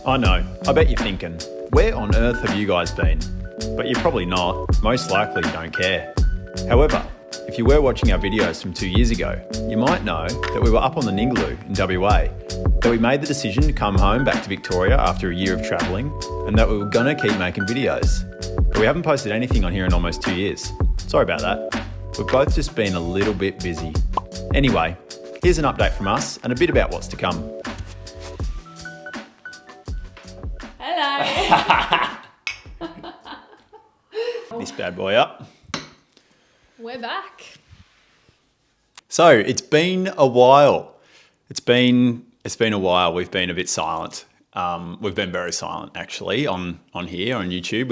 I know, I bet you're thinking, where on earth have you guys been? But you're probably not, most likely you don't care. However, if you were watching our videos from 2 years ago, you might know that we were up on the Ningaloo in WA, that we made the decision to come home back to Victoria after a year of travelling, and that we were gonna keep making videos. But we haven't posted anything on here in almost 2 years. Sorry about that. We've both just been a little bit busy. Anyway, here's an update from us and a bit about what's to come. Hello. This bad boy up. We're back. So it's been a while. It's been a while. We've been a bit silent. We've been very silent actually on here on YouTube.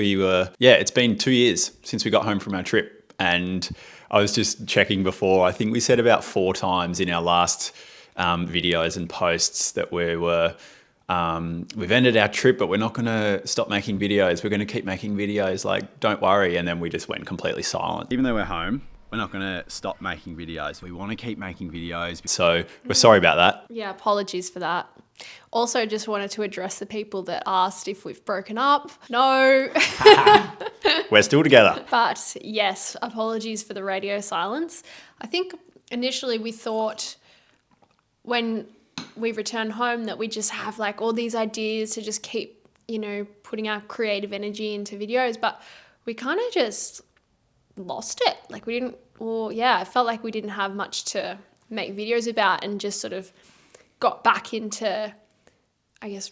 It's been 2 years since we got home from our trip, and I was just checking before. I think we said about 4 times in our last videos and posts that we've ended our trip, but we're not going to stop making videos. We're going to keep making videos, like, don't worry. And then we just went completely silent. Even though we're home, we're not going to stop making videos. We want to keep making videos. So we're sorry about that. Yeah, apologies for that. Also, just wanted to address the people that asked if we've broken up. No. We're still together. But yes, apologies for the radio silence. I think initially we thought when we returned home that we just have like all these ideas to just keep, putting our creative energy into videos, but we kind of just lost it. I felt like we didn't have much to make videos about and just sort of got back into,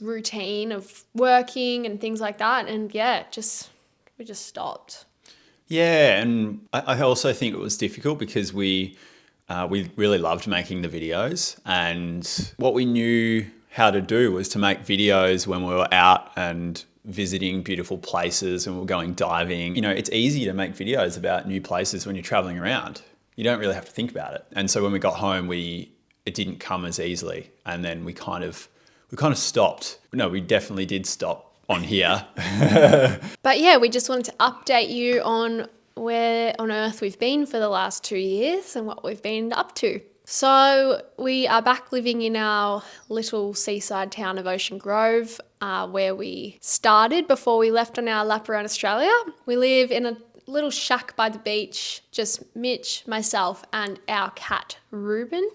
routine of working and things like that. And we just stopped. Yeah, and I also think it was difficult because we really loved making the videos, and what we knew how to do was to make videos when we were out and visiting beautiful places and we were going diving. It's easy to make videos about new places when you're traveling around. You don't really have to think about it. And so when we got home, it didn't come as easily, and then we kind of stopped. No, we definitely did stop on here. But yeah, we just wanted to update you on where on earth we've been for the last 2 years and what we've been up to. So we are back living in our little seaside town of Ocean Grove, where we started before we left on our lap around Australia. We live in a little shack by the beach, just Mitch, myself, and our cat Reuben,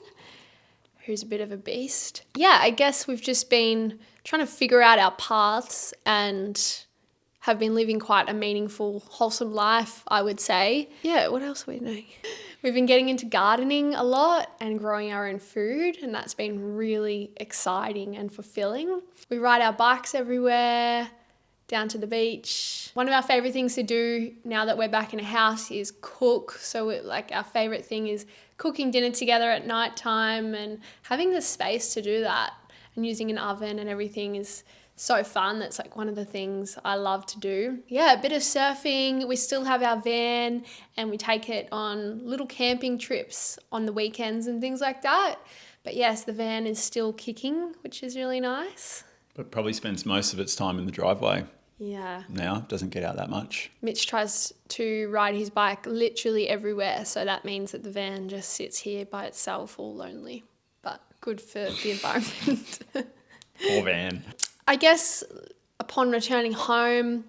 who's a bit of a beast. Yeah, I guess we've just been trying to figure out our paths and have been living quite a meaningful, wholesome life, I would say. Yeah, what else are we doing? We've been getting into gardening a lot and growing our own food, and that's been really exciting and fulfilling. We ride our bikes everywhere, down to the beach. One of our favourite things to do now that we're back in a house is cook. So our favourite thing is cooking dinner together at night time, and having the space to do that and using an oven and everything is so fun. That's one of the things I love to do. Yeah, a bit of surfing. We still have our van and we take it on little camping trips on the weekends and things like that. But yes, the van is still kicking, which is really nice. But probably spends most of its time in the driveway. Yeah. Now, doesn't get out that much. Mitch tries to ride his bike literally everywhere, so that means that the van just sits here by itself all lonely. But good for the environment. Poor van. I guess upon returning home,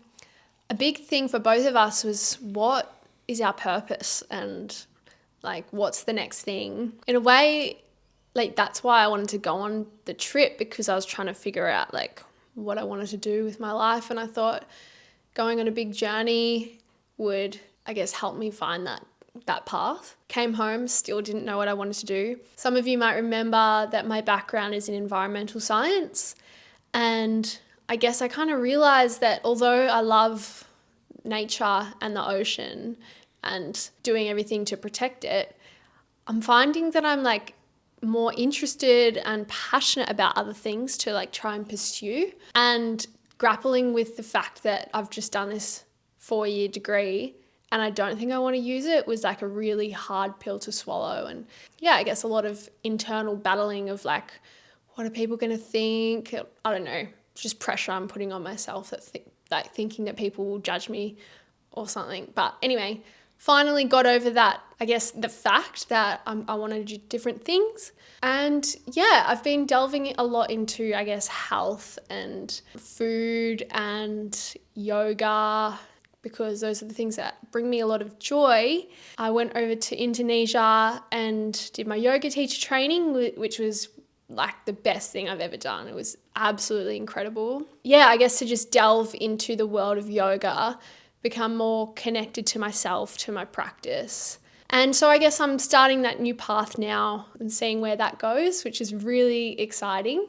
a big thing for both of us was what is our purpose and what's the next thing. In a way, that's why I wanted to go on the trip, because I was trying to figure out what I wanted to do with my life, and I thought going on a big journey would, help me find that path. Came home, still didn't know what I wanted to do. Some of you might remember that my background is in environmental science. And I guess I kind of realised that although I love nature and the ocean and doing everything to protect it, I'm finding that I'm more interested and passionate about other things to try and pursue, and grappling with the fact that I've just done this 4-year degree and I don't think I want to use it was a really hard pill to swallow. And yeah, I guess a lot of internal battling of what are people going to think? I don't know, just pressure I'm putting on myself thinking that people will judge me or something. But anyway, finally got over that, I guess, the fact that I want to do different things. And yeah, I've been delving a lot into, I guess, health and food and yoga, because those are the things that bring me a lot of joy. I went over to Indonesia and did my yoga teacher training, which was like the best thing I've ever done. It was absolutely incredible. Yeah, I guess to just delve into the world of yoga, become more connected to myself, to my practice. And so I guess I'm starting that new path now and seeing where that goes, which is really exciting.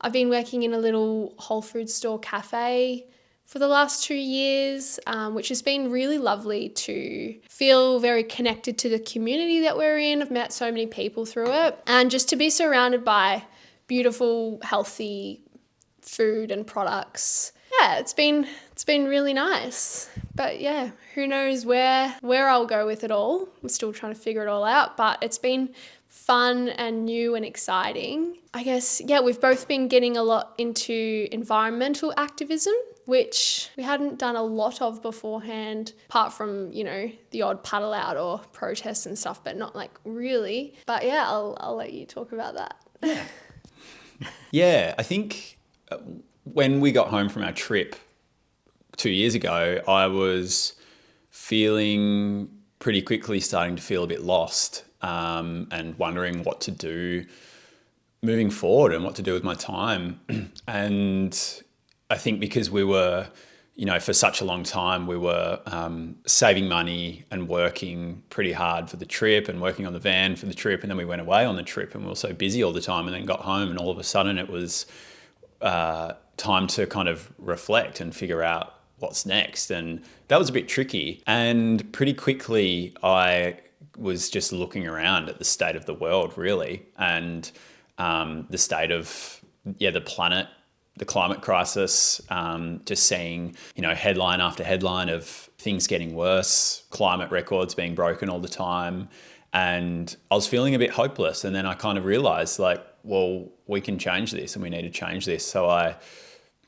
I've been working in a little Whole Foods store cafe for the last 2 years, which has been really lovely to feel very connected to the community that we're in. I've met so many people through it, and just to be surrounded by beautiful, healthy food and products. Yeah, it's been really nice. But yeah, who knows where I'll go with it all. I'm still trying to figure it all out, but it's been fun and new and exciting. I guess, yeah, we've both been getting a lot into environmental activism, which we hadn't done a lot of beforehand, apart from, the odd paddle out or protests and stuff, but not like really. But yeah, I'll let you talk about that. Yeah, I think when we got home from our trip 2 years ago, I was feeling pretty quickly starting to feel a bit lost, and wondering what to do moving forward and what to do with my time. And I think because we were, for such a long time, we were saving money and working pretty hard for the trip and working on the van for the trip. And then we went away on the trip and we were so busy all the time, and then got home and all of a sudden it was time to kind of reflect and figure out what's next. And that was a bit tricky. And pretty quickly I was just looking around at the state of the world, really, and the state of the planet, the climate crisis, just seeing, headline after headline of things getting worse, climate records being broken all the time. And I was feeling a bit hopeless. And then I kind of realized, like, well, we can change this and we need to change this. So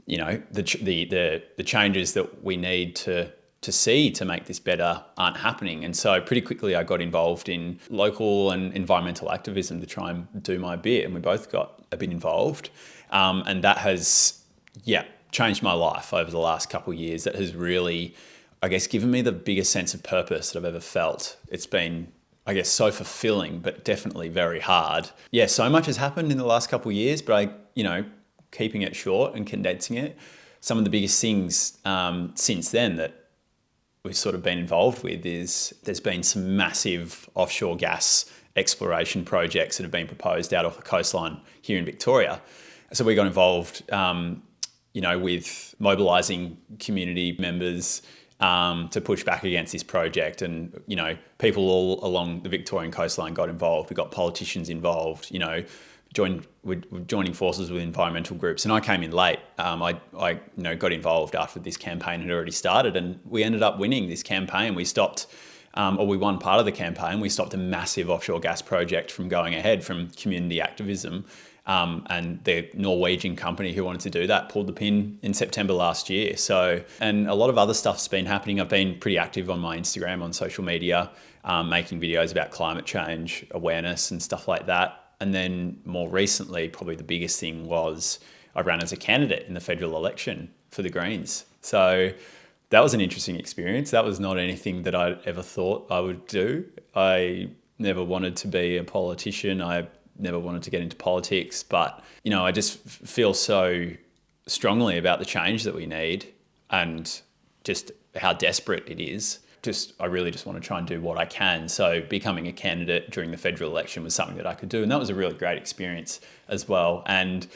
the changes that we need to see to make this better aren't happening. And so pretty quickly I got involved in local and environmental activism to try and do my bit. And we both got a bit involved. And that has, changed my life over the last couple of years. That has really, I guess, given me the biggest sense of purpose that I've ever felt. It's been, I guess, so fulfilling, but definitely very hard. Yeah, so much has happened in the last couple of years, but keeping it short and condensing it, some of the biggest things since then that we've sort of been involved with is there's been some massive offshore gas exploration projects that have been proposed out off the coastline here in Victoria. So we got involved, with mobilising community members to push back against this project. And, people all along the Victorian coastline got involved. We got politicians involved, we're joining forces with environmental groups. And I came in late. I got involved after this campaign had already started, and we ended up winning this campaign. We stopped, we won part of the campaign. We stopped a massive offshore gas project from going ahead from community activism. And the Norwegian company who wanted to do that pulled the pin in September last year. So, and a lot of other stuff's been happening. I've been pretty active on my Instagram, on social media, making videos about climate change awareness and stuff like that. And then more recently, probably the biggest thing was I ran as a candidate in the federal election for the Greens. So that was an interesting experience. That was not anything that I ever thought I would do. I never wanted to be a politician. I never wanted to get into politics, but, I just feel so strongly about the change that we need and just how desperate it is. I really just want to try and do what I can. So becoming a candidate during the federal election was something that I could do. And that was a really great experience as well. And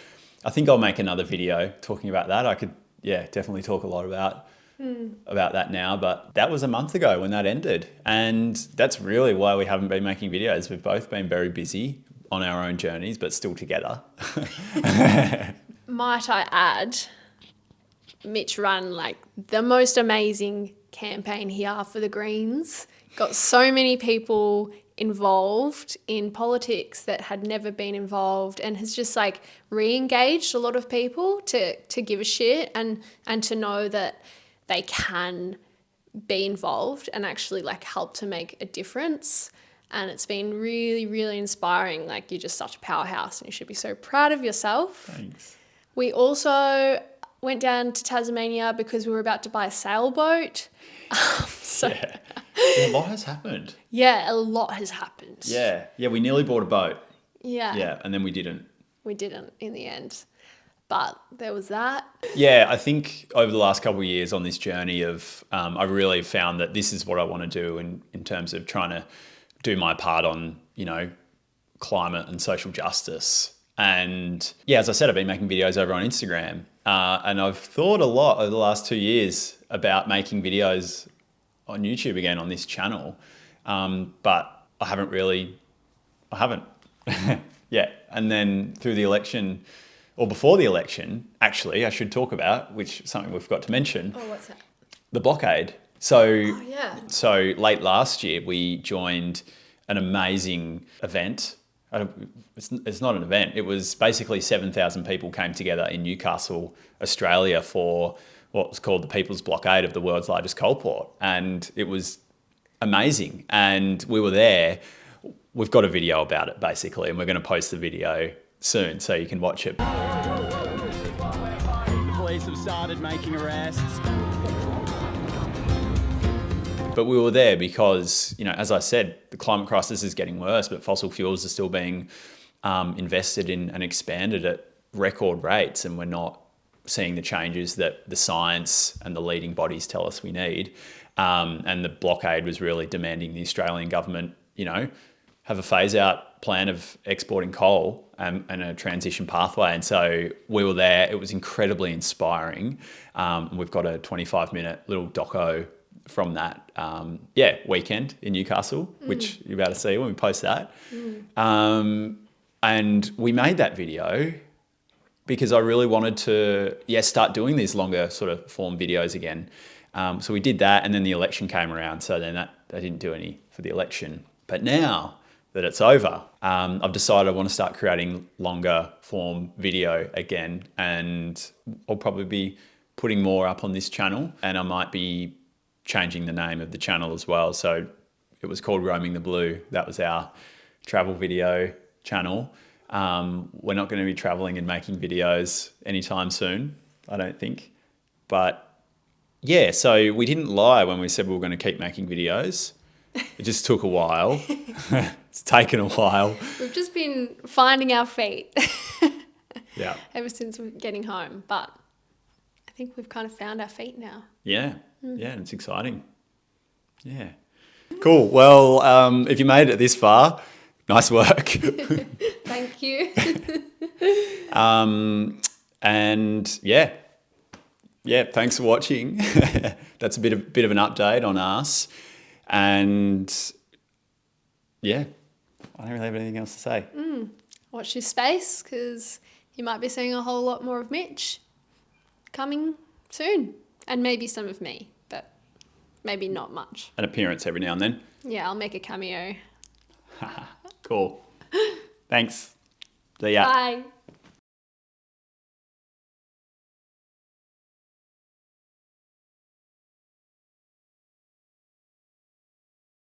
I think I'll make another video talking about that. I could, definitely talk a lot about that now, but that was a month ago when that ended. And that's really why we haven't been making videos. We've both been very busy on our own journeys, but still together. Might I add, Mitch ran like the most amazing campaign here for the Greens. Got so many people involved in politics that had never been involved, and has just like re-engaged a lot of people to give a shit and to know that they can be involved and actually like help to make a difference. And it's been really, really inspiring. Like, you're just such a powerhouse and you should be so proud of yourself. Thanks. We also went down to Tasmania because we were about to buy a sailboat. Yeah. A lot has happened. Yeah, a lot has happened. Yeah. Yeah, we nearly bought a boat. Yeah. Yeah, and then we didn't. We didn't in the end. But there was that. Yeah, I think over the last couple of years on this journey of, I really found that this is what I want to do in terms of trying to do my part on, climate and social justice. And yeah, as I said, I've been making videos over on Instagram. And I've thought a lot over the last 2 years about making videos on YouTube again on this channel. But I haven't. Yeah. And then through the election, or before the election, actually, I should talk about, which is something we forgot to mention. Oh, what's that? The blockade. So, Yeah. so late last year, we joined an amazing event. It's not an event. It was basically 7,000 people came together in Newcastle, Australia for what was called the People's Blockade of the world's largest coal port. And it was amazing. And we were there. We've got a video about it, basically, and we're going to post the video soon so you can watch it. The police have started making arrests. But we were there because, as I said, the climate crisis is getting worse, but fossil fuels are still being invested in and expanded at record rates, and we're not seeing the changes that the science and the leading bodies tell us we need. And the blockade was really demanding the Australian government, have a phase-out plan of exporting coal and a transition pathway. And so we were there. It was incredibly inspiring. We've got a 25-minute little doco from that weekend in Newcastle, which you're about to see when we post that. And we made that video because I really wanted to, start doing these longer sort of form videos again. So we did that, and then the election came around. So then I didn't do any for the election. But now that it's over, I've decided I want to start creating longer form video again, and I'll probably be putting more up on this channel, and I might be changing the name of the channel as well. So it was called Roaming the Blue. That was our travel video channel. We're not going to be traveling and making videos anytime soon, I don't think. But yeah, so we didn't lie when we said we were going to keep making videos. It just took a while. It's taken a while. We've just been finding our feet Yeah. ever since we're getting home. But I think we've kind of found our feet now. Yeah. Yeah, it's exciting. Yeah. Cool. Well, if you made it this far, nice work. Thank you. And yeah, thanks for watching. That's a bit of an update on us. And yeah, I don't really have anything else to say. Watch this space, because you might be seeing a whole lot more of Mitch coming soon. And maybe some of me, but maybe not much. An appearance every now and then. Yeah, I'll make a cameo. Cool. Thanks. See ya. Bye.